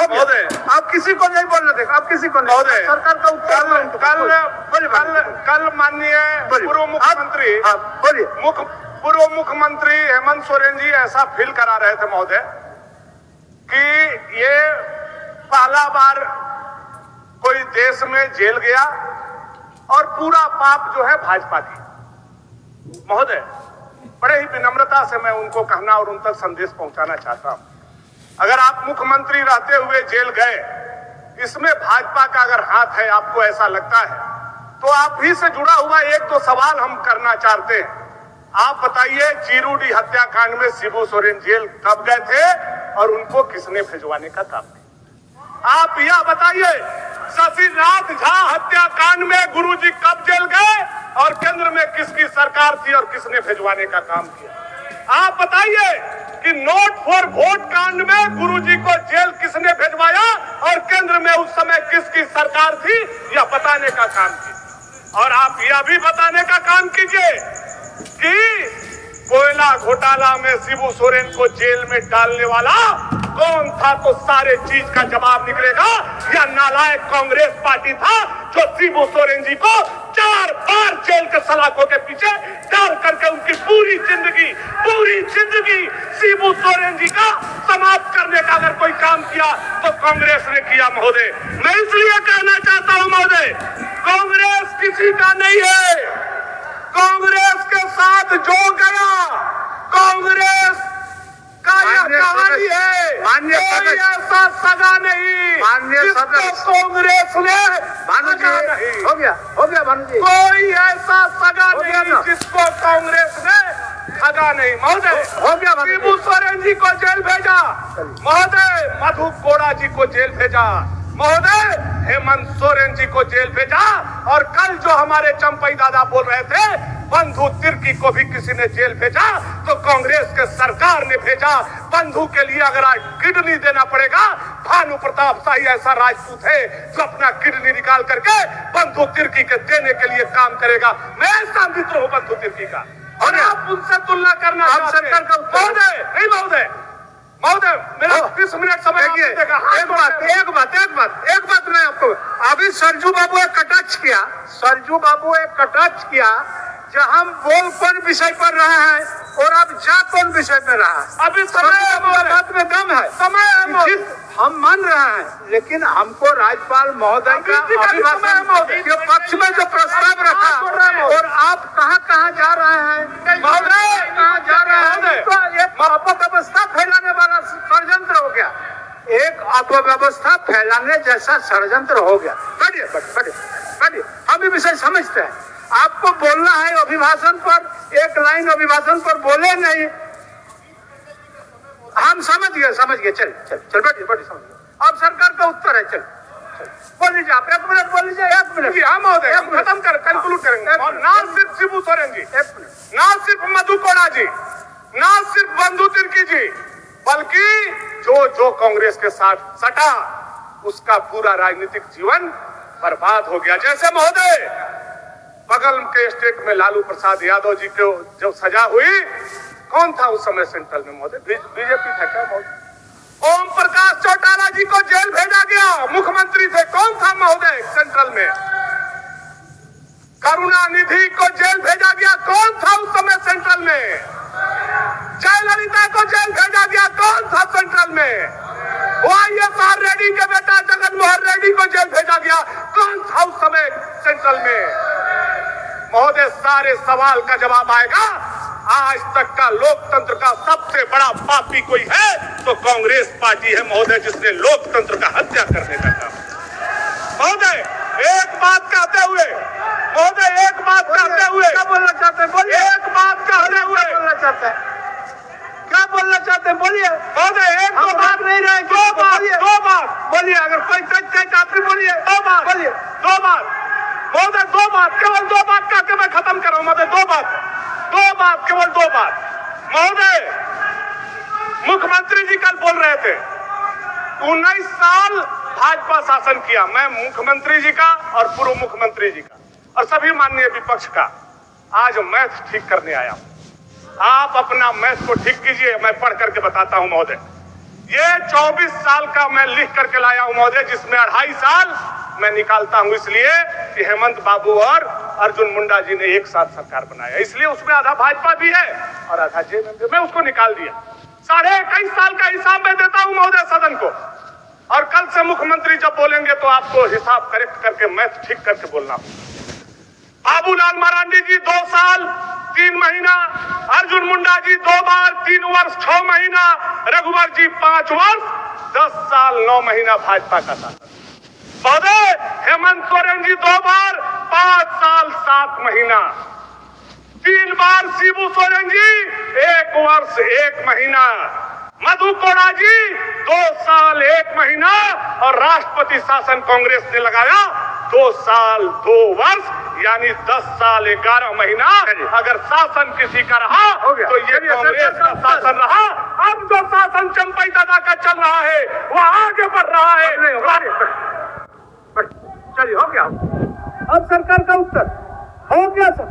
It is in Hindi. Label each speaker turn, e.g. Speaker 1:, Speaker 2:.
Speaker 1: महोदय, आप किसी को नहीं बोलने देंगे, आप किसी को नहीं। सरकार का कल माननीय पूर्व मुख्यमंत्री हेमंत सोरेन जी ऐसा फील करा रहे थे महोदय कि ये पहला बार कोई देश में जेल गया और पूरा पाप जो है भाजपा की। महोदय, बड़े ही विनम्रता से मैं उनको कहना और उन तक संदेश पहुंचाना चाहता हूं, अगर आप मुख्यमंत्री रहते हुए जेल गए, इसमें भाजपा का अगर हाथ है, आपको ऐसा लगता है, तो आप ही से जुड़ा हुआ एक दो सवाल हम करना चाहते हैं। आप बताइए, चीरूडी हत्याकांड में शिबू सोरेन जेल कब गए थे और उनको किसने भिजवाने का काम किया? आप यह बताइए, शशिनाथ झा हत्याकांड में गुरुजी कब जेल गए और केंद्र में किसकी सरकार थी और किसने भिजवाने का काम किया? आप बताइए कि नोट फॉर वोट कांड में गुरुजी को जेल किसने भिजवाया और केंद्र में उस समय किसकी सरकार थी, यह बताने का काम किया। और आप यह भी बताने का काम कीजिए कि कोयला घोटाला में शिबू सोरेन को जेल में डालने वाला कौन था, तो सारे चीज का जवाब निकलेगा। या नालायक कांग्रेस पार्टी था जो शिबू सोरेन जी को 4 बार जेल के सलाखों के पीछे डाल करके उनकी पूरी जिंदगी शिबू सोरेन जी का समाप्त करने का अगर कोई काम किया तो कांग्रेस ने किया। महोदय, मैं इसलिए कहना चाहता हूं महोदय, कांग्रेस किसी का नहीं है। कांग्रेस के साथ जो गया, कांग्रेस का यह कहानी है, कोई ऐसा सगा नहीं जिसको कांग्रेस ने
Speaker 2: हो गया भानु जी,
Speaker 1: कोई ऐसा सगा नहीं जिसको कांग्रेस ने ठगा नहीं। महोदय,
Speaker 2: हो गया
Speaker 1: शिबू सोरेन जी को जेल भेजा, महोदय मधु कोड़ा जी को जेल भेजा, महोदय हेमंत सोरेन जी को जेल भेजा, और कल जो हमारे चंपई दादा बोल रहे थे बंधु तिर्की को भी किसी ने जेल भेजा, तो कांग्रेस के सरकार ने भेजा। बंधु के लिए अगर आज किडनी देना पड़ेगा, भानु प्रताप शाही ऐसा राजपूत है जो अपना किडनी निकाल करके बंधु तिर्की के देने के लिए काम करेगा। मैं ऐसा मित्र हूं बंधु तिर्की का, और आप उनसे तुलना करना
Speaker 2: सरकार का
Speaker 1: महोदय नहीं। महोदय मेरा 20 मिनट समय देगा।
Speaker 2: एक बात मैं आपको, अभी सरजू बाबू एक कटाक्ष किया जो हम बोल कौन विषय पर रहे हैं और अब जा कौन विषय पर रहा।
Speaker 1: अभी समय
Speaker 2: बात में दम है, हम मान रहे हैं, लेकिन हमको राज्यपाल महोदय का अभिभाषण के पक्ष में जो प्रस्ताव रखा, और आप कहाँ जा रहे हैं
Speaker 1: महोदय,
Speaker 2: कहाँ जा रहे हैं, तो एक अपव्यवस्था फैलाने वाला षड्यंत्र हो गया, एक अपव्यवस्था फैलाने जैसा षड्यंत्र हो गया। बढ़िए, हम ये विषय समझते हैं। आपको बोलना है अभिभाषण पर, एक लाइन अभिभाषण पर बोले नहीं, हम समझ गए। चल बढ़िए समझ गए। अब सरकार का उत्तर है, चल बोल लीजिए आप, 1 मिनट बोल लीजिए। 1 मिनट
Speaker 1: हाँ महोदय, खत्म कर कंक्लूड करेंगे। ना सिर्फ शिबू सोरेन जी,
Speaker 2: 1 मिनट,
Speaker 1: ना सिर्फ मधु कोड़ा जी, ना सिर्फ बंधु तिर्की जी, बल्कि जो कांग्रेस के साथ सटा उसका पूरा राजनीतिक जीवन बर्बाद हो गया। जैसे महोदय बगल के स्टेट में लालू प्रसाद यादव जी को जब सजा हुई, कौन था उस समय सेंट्रल में महोदय? बीजेपी था क्या महोदय? ओम प्रकाश चौटाला जी को जेल भेजा गया, मुख्यमंत्री थे, कौन था महोदय सेंट्रल में? करुणानिधि को जेल भेजा गया, कौन था उस समय सेंट्रल में? जयललिता को जेल भेजा गया, कौन था सेंट्रल में? YSR रेड्डी के बेटा जगन मोहन रेड्डी को जेल भेजा गया, कौन था उस समय सेंट्रल में? महोदय, सारे सवाल का जवाब आएगा। आज तक का लोकतंत्र का सबसे बड़ा पापी कोई है तो कांग्रेस पार्टी है महोदय, जिसने लोकतंत्र का हत्या करने का काम। महोदय एक बात कहते हुए
Speaker 2: क्या बोलना चाहते हैं बोलिए,
Speaker 1: एक बात कहते हुए
Speaker 2: क्या बोलना चाहते हैं बोलिए
Speaker 1: महोदय, एक दो बात
Speaker 2: नहीं रहे,
Speaker 1: दो बात
Speaker 2: बोलिए, अगर कोई कह आप भी बोलिए,
Speaker 1: दो बात महोदय, 2 बात, केवल 2 बात कह के मैं खत्म कर रहा हूं महोदय। 2 बात, केवल 2 बात। महोदय, मुख्यमंत्री जी कल बोल रहे थे 19 साल भाजपा शासन किया। मैं मुख्यमंत्री जी का और पूर्व मुख्यमंत्री जी का और सभी माननीय विपक्ष का आज मैथ ठीक करने आया हूं। आप अपना मैथ को ठीक कीजिए, मैं पढ़ करके बताता हूं महोदय। ये 24 साल का मैं लिख करके लाया हूं महोदय, जिसमें 2.5 साल मैं निकालता हूं इसलिए कि हेमंत बाबू और अर्जुन मुंडा जी ने एक साथ सरकार बनाया, इसलिए उसमें आधा भाजपा भी है और आधा जेएमएम। मैं उसको निकाल दिया। 21.5 साल का हिसाब मैं देता हूं महोदय सदन को, और कल से मुख्यमंत्री जब बोलेंगे तो आपको हिसाब करेक्ट करके मैथ ठीक करके बोलना। बाबूलाल मरांडी जी 2 साल 3 महीना, अर्जुन मुंडा जी 2 बार 3 वर्ष 6 महीना, रघुवर जी 5 वर्ष 10 साल 9 महीना भाजपा का शासन। महोदय हेमंत सोरेन जी 2 बार 5 साल 7 महीना, 3 बार शिबू सोरेन जी 1 वर्ष 1 महीना, मधु कोड़ा जी 2 साल 1 महीना, और राष्ट्रपति शासन कांग्रेस ने लगाया 2 साल 2 वर्ष, यानी 10 साल 11 महीना। अगर शासन किसी का रहा तो ये कांग्रेस का शासन रहा। अब जो शासन चंपई दादा का चल रहा है वो आगे बढ़ रहा है।
Speaker 2: चलिए हो गया। अब सरकार का उत्तर हो गया सर।